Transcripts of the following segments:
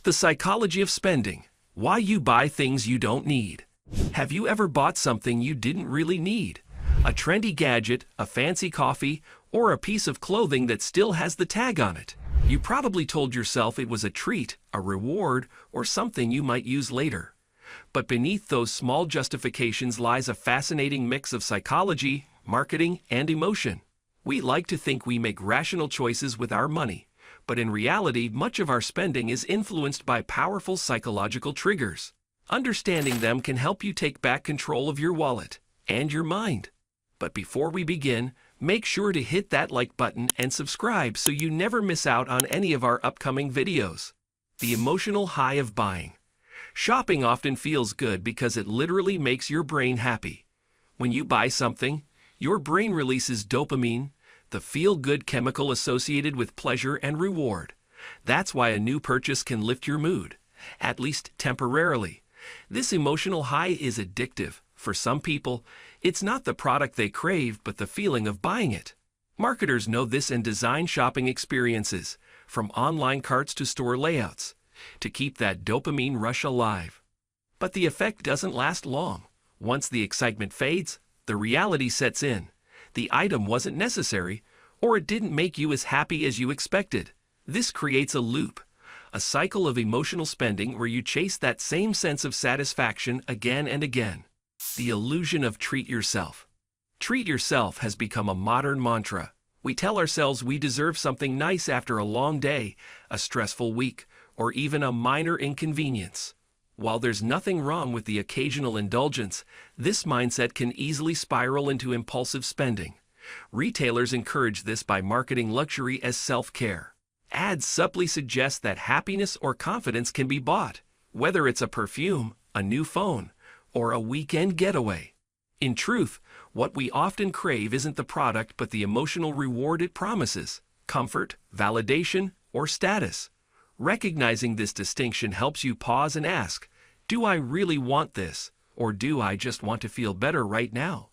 The psychology of spending. Why you buy things you don't need. Have you ever bought something you didn't really need? A trendy gadget, a fancy coffee, or a piece of clothing that still has the tag on it. You probably told yourself it was a treat, a reward, or something you might use later. But beneath those small justifications lies a fascinating mix of psychology, marketing, and emotion. We like to think we make rational choices with our money, but in reality, much of our spending is influenced by powerful psychological triggers. Understanding them can help you take back control of your wallet and your mind. But before we begin, make sure to hit that like button and subscribe so you never miss out on any of our upcoming videos. The emotional high of buying. Shopping often feels good because it literally makes your brain happy. When you buy something, your brain releases dopamine, the feel-good chemical associated with pleasure and reward. That's why a new purchase can lift your mood, at least temporarily. This emotional high is addictive. For some people, it's not the product they crave, but the feeling of buying it. Marketers know this and design shopping experiences, from online carts to store layouts, to keep that dopamine rush alive. But the effect doesn't last long. Once the excitement fades, the reality sets in. The item wasn't necessary, or it didn't make you as happy as you expected. This creates a loop, a cycle of emotional spending where you chase that same sense of satisfaction again and again. The illusion of treat yourself. Treat yourself has become a modern mantra. We tell ourselves we deserve something nice after a long day, a stressful week, or even a minor inconvenience. While there's nothing wrong with the occasional indulgence, this mindset can easily spiral into impulsive spending. Retailers encourage this by marketing luxury as self-care. Ads subtly suggest that happiness or confidence can be bought, whether it's a perfume, a new phone, or a weekend getaway. In truth, what we often crave isn't the product but the emotional reward it promises: comfort, validation, or status. Recognizing this distinction helps you pause and ask, do I really want this, or do I just want to feel better right now?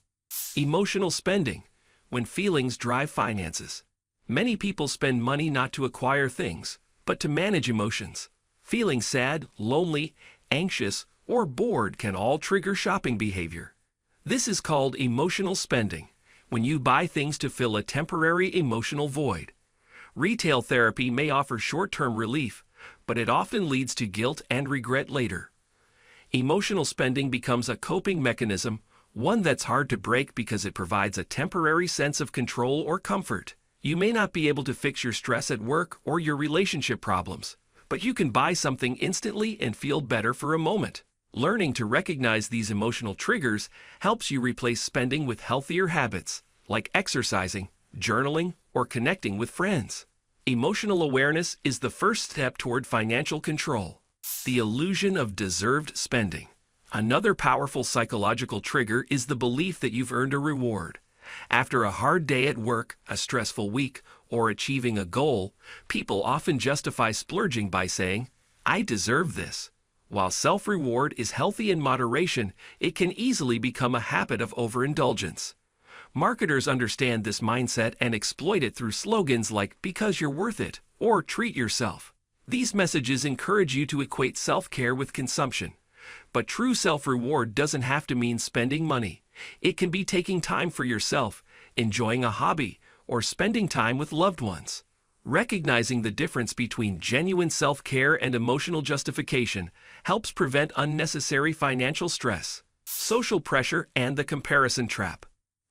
Emotional spending. When feelings drive finances. Many people spend money not to acquire things, but to manage emotions. Feeling sad, lonely, anxious, or bored can all trigger shopping behavior. This is called emotional spending, when you buy things to fill a temporary emotional void. Retail therapy may offer short-term relief, but it often leads to guilt and regret later. Emotional spending becomes a coping mechanism, one that's hard to break because it provides a temporary sense of control or comfort. You may not be able to fix your stress at work or your relationship problems, but you can buy something instantly and feel better for a moment. Learning to recognize these emotional triggers helps you replace spending with healthier habits, like exercising, journaling, or connecting with friends. Emotional awareness is the first step toward financial control. The illusion of deserved spending. Another powerful psychological trigger is the belief that you've earned a reward. After a hard day at work, a stressful week, or achieving a goal, people often justify splurging by saying, "I deserve this." While self-reward is healthy in moderation, it can easily become a habit of overindulgence. Marketers understand this mindset and exploit it through slogans like "because you're worth it" or "treat yourself." These messages encourage you to equate self-care with consumption. But true self-reward doesn't have to mean spending money. It can be taking time for yourself, enjoying a hobby, or spending time with loved ones. Recognizing the difference between genuine self-care and emotional justification helps prevent unnecessary financial stress. Social pressure and the comparison trap.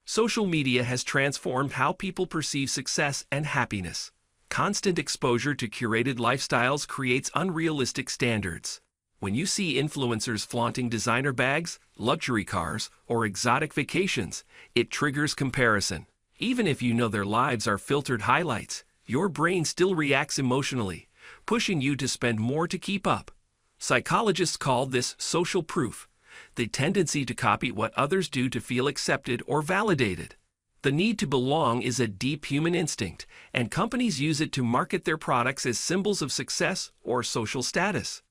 Social media has transformed how people perceive success and happiness. Constant exposure to curated lifestyles creates unrealistic standards. When you see influencers flaunting designer bags, luxury cars, or exotic vacations, it triggers comparison. Even if you know their lives are filtered highlights, your brain still reacts emotionally, pushing you to spend more to keep up. Psychologists call this social proof, the tendency to copy what others do to feel accepted or validated. The need to belong is a deep human instinct, and companies use it to market their products as symbols of success or social status.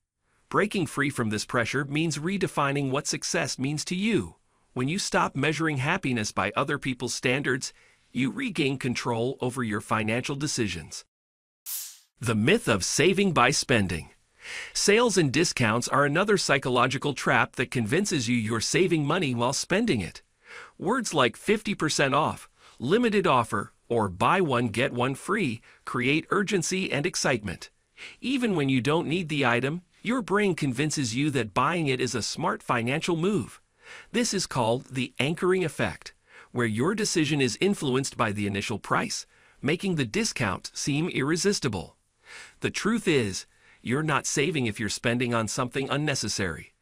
Breaking free from this pressure means redefining what success means to you. When you stop measuring happiness by other people's standards, you regain control over your financial decisions. The myth of saving by spending. Sales and discounts are another psychological trap that convinces you you're saving money while spending it. Words like 50% off, limited offer, or buy one get one free create urgency and excitement. Even when you don't need the item, your brain convinces you that buying it is a smart financial move. This is called the anchoring effect, where your decision is influenced by the initial price, making the discount seem irresistible. The truth is, you're not saving if you're spending on something unnecessary.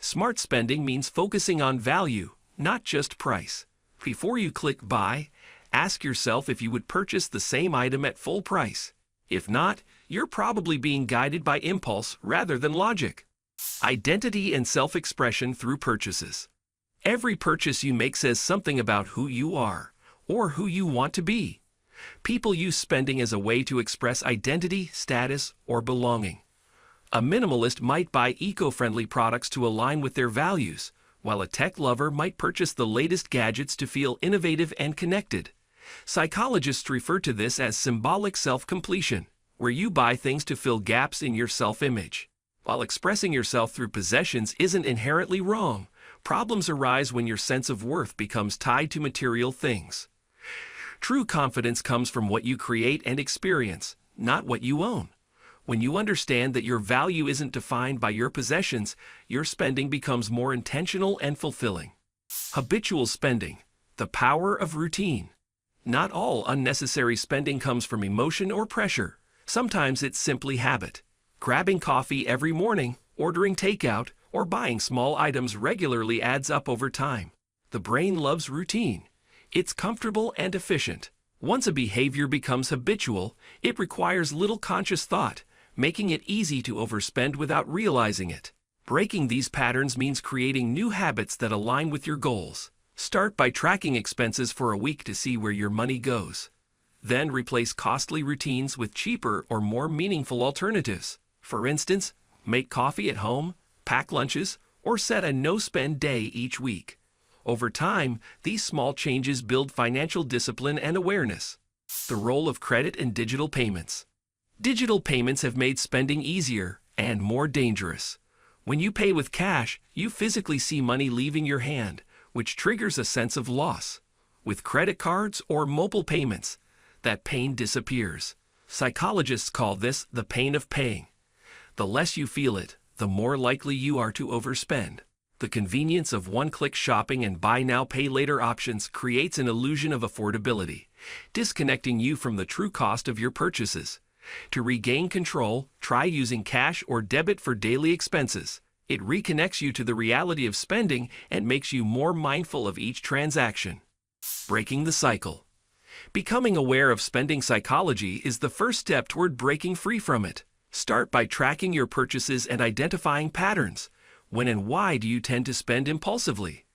Smart spending means focusing on value, not just price. Before you click buy, ask yourself if you would purchase the same item at full price. If not, you're probably being guided by impulse rather than logic. Identity and self-expression through purchases. Every purchase you make says something about who you are or who you want to be. People use spending as a way to express identity, status, or belonging. A minimalist might buy eco-friendly products to align with their values, while a tech lover might purchase the latest gadgets to feel innovative and connected. Psychologists refer to this as symbolic self-completion, where you buy things to fill gaps in your self-image. While expressing yourself through possessions isn't inherently wrong, problems arise when your sense of worth becomes tied to material things. True confidence comes from what you create and experience, not what you own. When you understand that your value isn't defined by your possessions, your spending becomes more intentional and fulfilling. Habitual spending, the power of routine. Not all unnecessary spending comes from emotion or pressure. Sometimes it's simply habit. Grabbing coffee every morning, ordering takeout, or buying small items regularly adds up over time. The brain loves routine. It's comfortable and efficient. Once a behavior becomes habitual, it requires little conscious thought, making it easy to overspend without realizing it. Breaking these patterns means creating new habits that align with your goals. Start by tracking expenses for a week to see where your money goes. Then replace costly routines with cheaper or more meaningful alternatives. For instance, make coffee at home, pack lunches, or set a no-spend day each week. Over time, these small changes build financial discipline and awareness. The role of credit and digital payments. Digital payments have made spending easier and more dangerous. When you pay with cash, you physically see money leaving your hand, which triggers a sense of loss. With credit cards or mobile payments, that pain disappears. Psychologists call this the pain of paying. The less you feel it, the more likely you are to overspend. The convenience of one-click shopping and buy now, pay later options creates an illusion of affordability, disconnecting you from the true cost of your purchases. To regain control, try using cash or debit for daily expenses. It reconnects you to the reality of spending and makes you more mindful of each transaction. Breaking the cycle. Becoming aware of spending psychology is the first step toward breaking free from it. Start by tracking your purchases and identifying patterns. When and why do you tend to spend impulsively?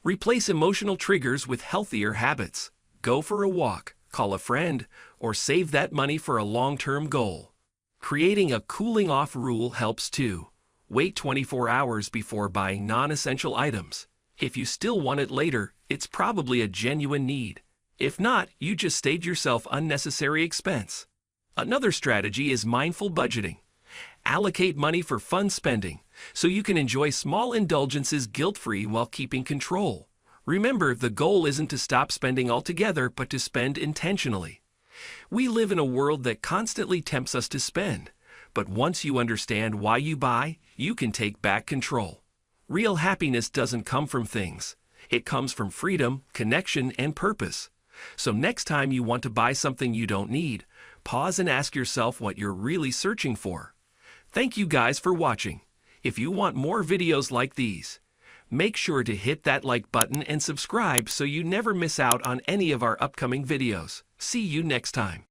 Replace emotional triggers with healthier habits. Go for a walk, call a friend, or save that money for a long-term goal. Creating a cooling-off rule helps too. Wait 24 hours before buying non-essential items. If you still want it later, it's probably a genuine need. If not, you just saved yourself unnecessary expense. Another strategy is mindful budgeting. Allocate money for fun spending, so you can enjoy small indulgences guilt-free while keeping control. Remember, the goal isn't to stop spending altogether, but to spend intentionally. We live in a world that constantly tempts us to spend, but once you understand why you buy, you can take back control. Real happiness doesn't come from things. It comes from freedom, connection, and purpose. So next time you want to buy something you don't need, pause and ask yourself what you're really searching for. Thank you guys for watching. If you want more videos like these, make sure to hit that like button and subscribe so you never miss out on any of our upcoming videos. See you next time.